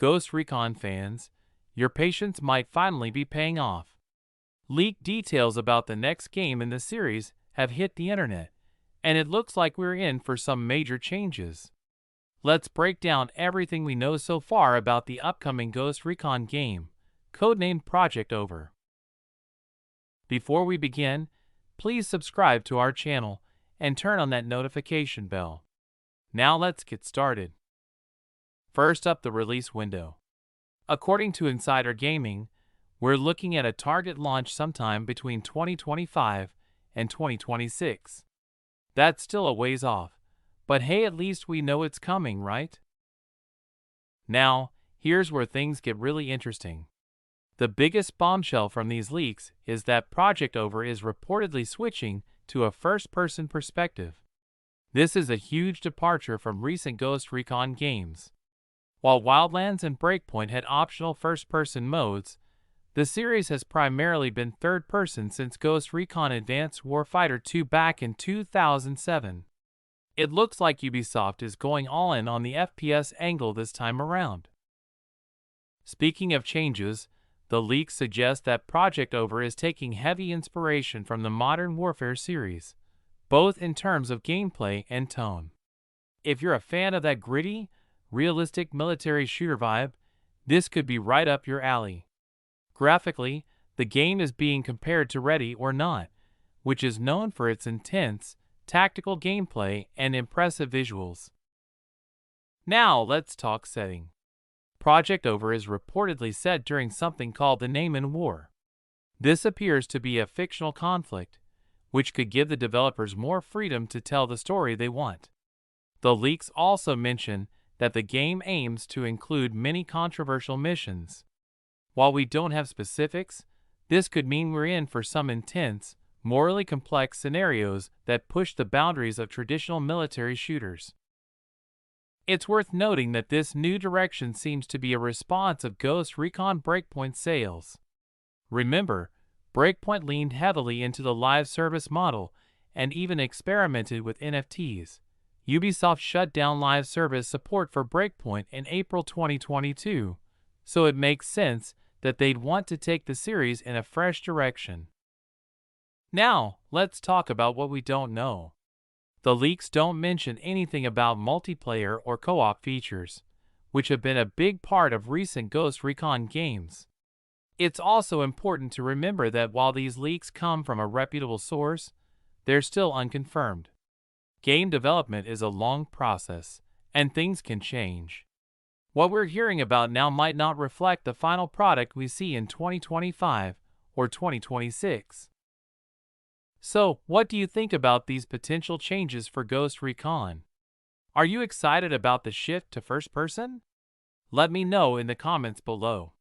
Ghost Recon fans, your patience might finally be paying off. Leaked details about the next game in the series have hit the internet, and it looks like we're in for some major changes. Let's break down everything we know so far about the upcoming Ghost Recon game, codenamed Project Over. Before we begin, please subscribe to our channel and turn on that notification bell. Now let's get started. First up, the release window. According to Insider Gaming, we're looking at a target launch sometime between 2025 and 2026. That's still a ways off, but hey, at least we know it's coming, right? Now, here's where things get really interesting. The biggest bombshell from these leaks is that Project Over is reportedly switching to a first-person perspective. This is a huge departure from recent Ghost Recon games. While Wildlands and Breakpoint had optional first-person modes, the series has primarily been third-person since Ghost Recon Advanced Warfighter 2 back in 2007. It looks like Ubisoft is going all in on the FPS angle this time around. Speaking of changes, the leaks suggest that Project Over is taking heavy inspiration from the Modern Warfare series, both in terms of gameplay and tone. If you're a fan of that gritty, realistic military shooter vibe, this could be right up your alley. Graphically, the game is being compared to Ready or Not, which is known for its intense, tactical gameplay and impressive visuals. Now let's talk setting. Project Over is reportedly set during something called the Naaman War. This appears to be a fictional conflict, which could give the developers more freedom to tell the story they want. The leaks also mention that the game aims to include many controversial missions. While we don't have specifics, this could mean we're in for some intense, morally complex scenarios that push the boundaries of traditional military shooters. It's worth noting that this new direction seems to be a response of Ghost Recon Breakpoint sales. Remember, Breakpoint leaned heavily into the live service model and even experimented with NFTs. Ubisoft shut down live service support for Breakpoint in April 2022, so it makes sense that they'd want to take the series in a fresh direction. Now, let's talk about what we don't know. The leaks don't mention anything about multiplayer or co-op features, which have been a big part of recent Ghost Recon games. It's also important to remember that while these leaks come from a reputable source, they're still unconfirmed. Game development is a long process, and things can change. What we're hearing about now might not reflect the final product we see in 2025 or 2026. So, what do you think about these potential changes for Ghost Recon? Are you excited about the shift to first person? Let me know in the comments below.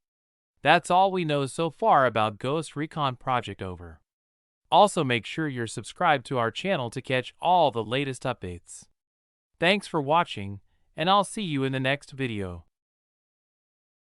That's all we know so far about Ghost Recon Project Over. Also, make sure you're subscribed to our channel to catch all the latest updates. Thanks for watching, and I'll see you in the next video.